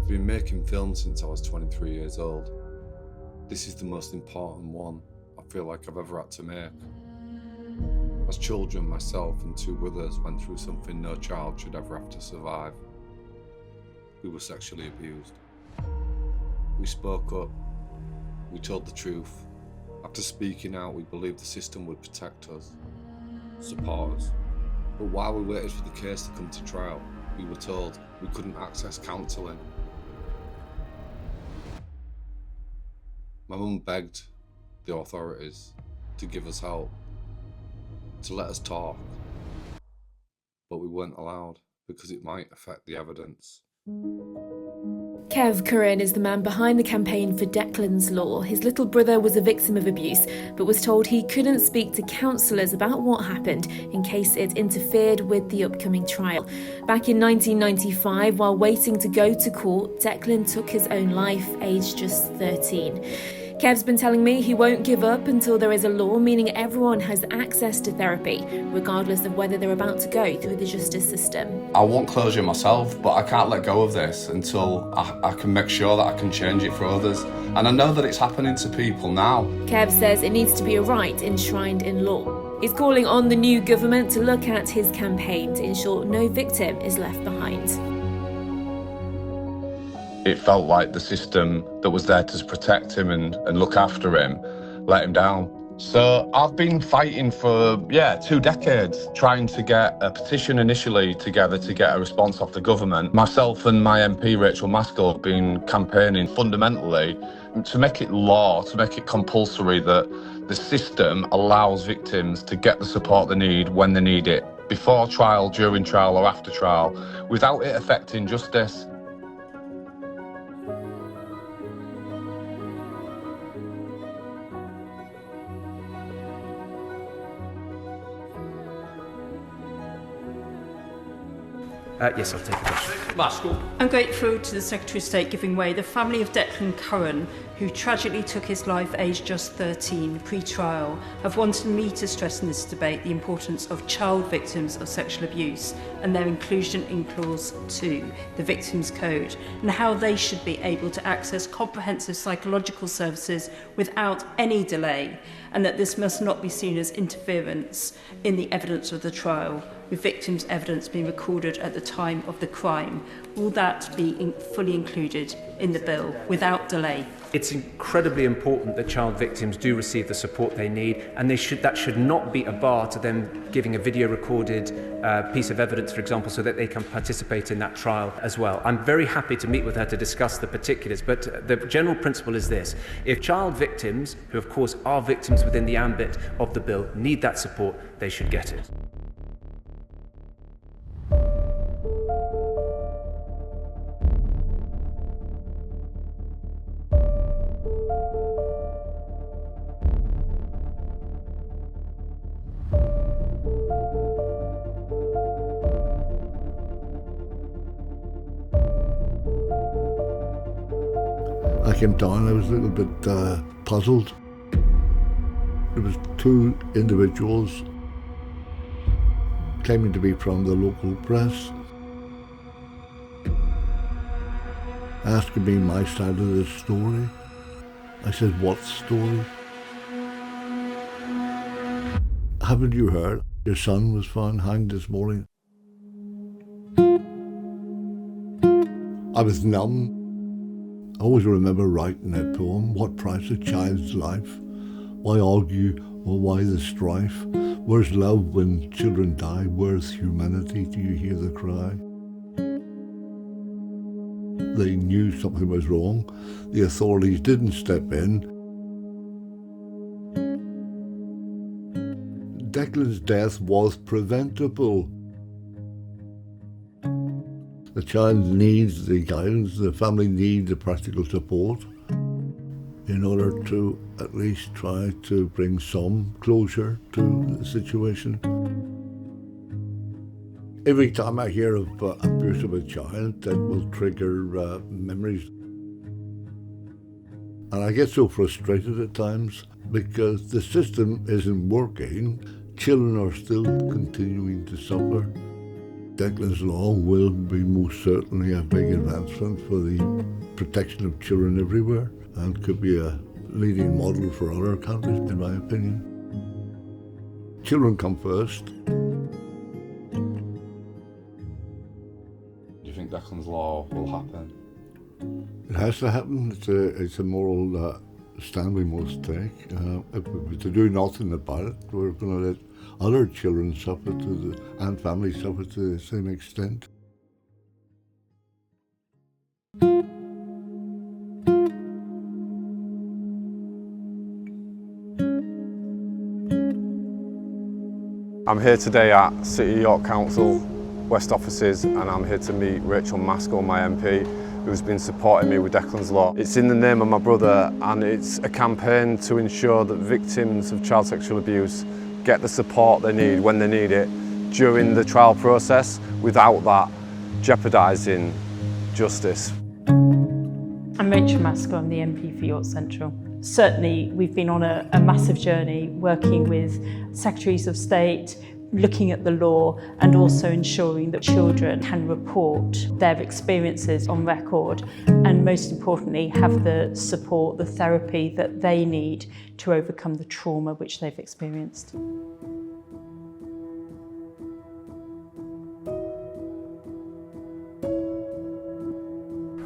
I've been making films since I was 23 years old. This is the most important one I feel like I've ever had to make. As children, myself and two brothers went through something no child should ever have to survive. We were sexually abused. We spoke up. We told the truth. After speaking out, we believed the system would protect us, support us. But while we waited for the case to come to trial, we were told we couldn't access counselling. My mum begged the authorities to give us help, to let us talk, but we weren't allowed because it might affect the evidence. Kev Curran is the man behind the campaign for Declan's Law. His little brother was a victim of abuse, but was told he couldn't speak to counsellors about what happened in case it interfered with the upcoming trial. Back in 1995, while waiting to go to court, Declan took his own life, aged just 13. Kev's been telling me he won't give up until there is a law meaning everyone has access to therapy, regardless of whether they're about to go through the justice system. I want closure myself, but I can't let go of this until I can make sure that I can change it for others. And I know that it's happening to people now. Kev says it needs to be a right enshrined in law. He's calling on the new government to look at his campaign to ensure no victim is left behind. It felt like the system that was there to protect him and look after him let him down. So I've been fighting for, 2 decades, trying to get a petition initially together to get a response off the government. Myself and my MP Rachael Maskell have been campaigning fundamentally to make it law, to make it compulsory that the system allows victims to get the support they need when they need it, before trial, during trial or after trial, without it affecting justice. Yes, I'll take a question. Maskell. I'm grateful to the Secretary of State giving way. The family of Declan Curran, who tragically took his life aged just 13, pre-trial, have wanted me to stress in this debate the importance of child victims of sexual abuse and their inclusion in Clause 2, the Victims Code, and how they should be able to access comprehensive psychological services without any delay, and that this must not be seen as interference in the evidence of the trial, with victims' evidence being recorded at the time of the crime. Will that be fully included in the bill without delay? It's incredibly important that child victims do receive the support they need, and that should not be a bar to them giving a video recorded piece of evidence, for example, so that they can participate in that trial as well. I'm very happy to meet with her to discuss the particulars, but the general principle is this. If child victims, who of course are victims within the ambit of the bill, need that support, they should get it. I came down, I was a little bit puzzled. There was 2 individuals claiming to be from the local press, asking me my side of the story. I said, what story? Haven't you heard? Your son was found hanged this morning. I was numb. I always remember writing that poem, what price a child's life? Why argue or why the strife? Where's love when children die? Where's humanity? Do you hear the cry? They knew something was wrong. The authorities didn't step in. Declan's death was preventable. The child needs the guidance, the family needs the practical support in order to at least try to bring some closure to the situation. Every time I hear of abuse of a child, that will trigger memories. And I get so frustrated at times because the system isn't working. Children are still continuing to suffer. Declan's law will be most certainly a big advancement for the protection of children everywhere and could be a leading model for other countries, in my opinion. Children come first. Do you think Declan's law will happen? It has to happen. It's a moral stand we must take. If we were to do nothing about it, we're going to let other children suffer and families suffer to the same extent. I'm here today at City York Council West offices, and I'm here to meet Rachael Maskell, my MP, who's been supporting me with Declan's Law. It's in the name of my brother, and it's a campaign to ensure that victims of child sexual abuse get the support they need when they need it during the trial process without that jeopardising justice. I'm Rachael Maskell, I'm the MP for York Central. Certainly we've been on a massive journey working with Secretaries of State, looking at the law and also ensuring that children can report their experiences on record and most importantly have the support, the therapy that they need to overcome the trauma which they've experienced.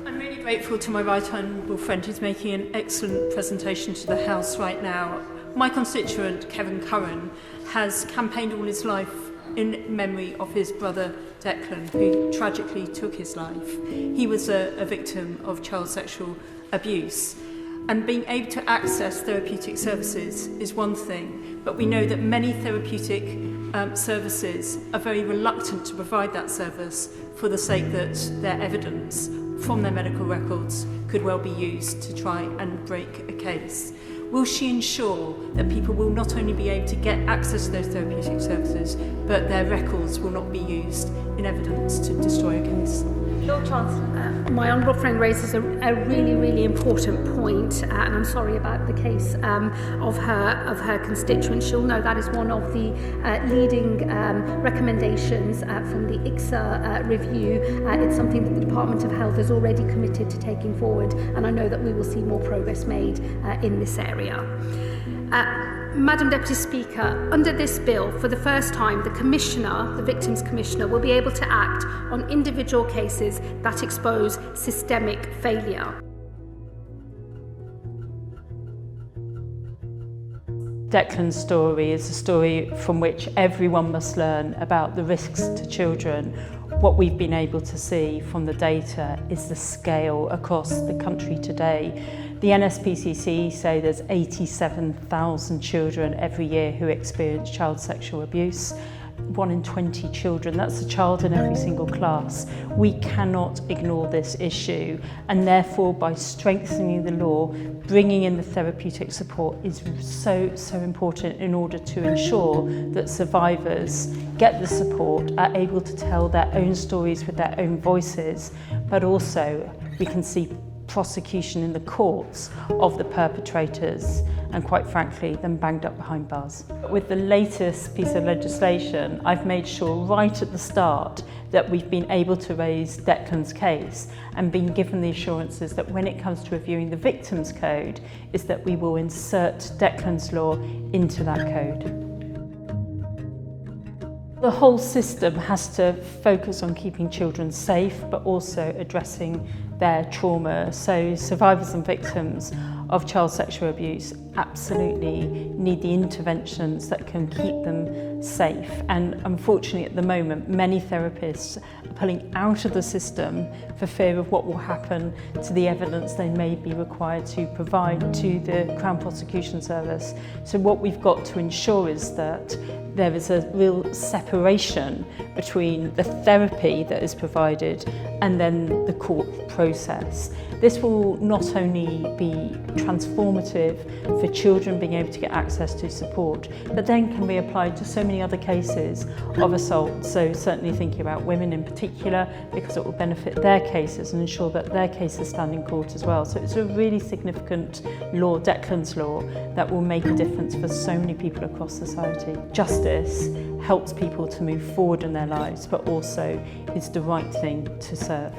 I'm really grateful to my right honourable friend who's making an excellent presentation to the House right now. My constituent, Kev Curran, has campaigned all his life in memory of his brother Declan, who tragically took his life. He was a victim of child sexual abuse. And being able to access therapeutic services is one thing, but we know that many therapeutic services are very reluctant to provide that service for the sake that their evidence from their medical records could well be used to try and break a case. Will she ensure that people will not only be able to get access to those therapeutic services, but their records will not be used in evidence to destroy a case? Lord Chancellor, my honourable friend raises a really, really important point, and I'm sorry about the case of her constituent. She'll know that is one of the leading recommendations from the ICSA review. It's something that the Department of Health is already committed to taking forward, and I know that we will see more progress made in this area. Madam Deputy Speaker, under this bill, for the first time, the Commissioner, the Victims Commissioner, will be able to act on individual cases that expose systemic failure. Declan's story is a story from which everyone must learn about the risks to children. What we've been able to see from the data is the scale across the country today. The NSPCC say there's 87,000 children every year who experience child sexual abuse. 1 in 20 children, that's a child in every single class. We cannot ignore this issue, and therefore by strengthening the law, bringing in the therapeutic support is so important in order to ensure that survivors get the support, are able to tell their own stories with their own voices, but also we can see prosecution in the courts of the perpetrators and quite frankly them banged up behind bars. With the latest piece of legislation, I've made sure right at the start that we've been able to raise Declan's case and been given the assurances that when it comes to reviewing the Victims Code is that we will insert Declan's Law into that code. The whole system has to focus on keeping children safe but also addressing their trauma. So survivors and victims of child sexual abuse absolutely need the interventions that can keep them safe. And unfortunately at the moment, many therapists are pulling out of the system for fear of what will happen to the evidence they may be required to provide to the Crown Prosecution Service. So what we've got to ensure is that there is a real separation between the therapy that is provided and then the court process. This will not only be transformative for children being able to get access to support, but then can be applied to so many many other cases of assault, so certainly thinking about women in particular, because it will benefit their cases and ensure that their cases stand in court as well. So it's a really significant law, Declan's Law, that will make a difference for so many people across society. Justice helps people to move forward in their lives, but also is the right thing to serve.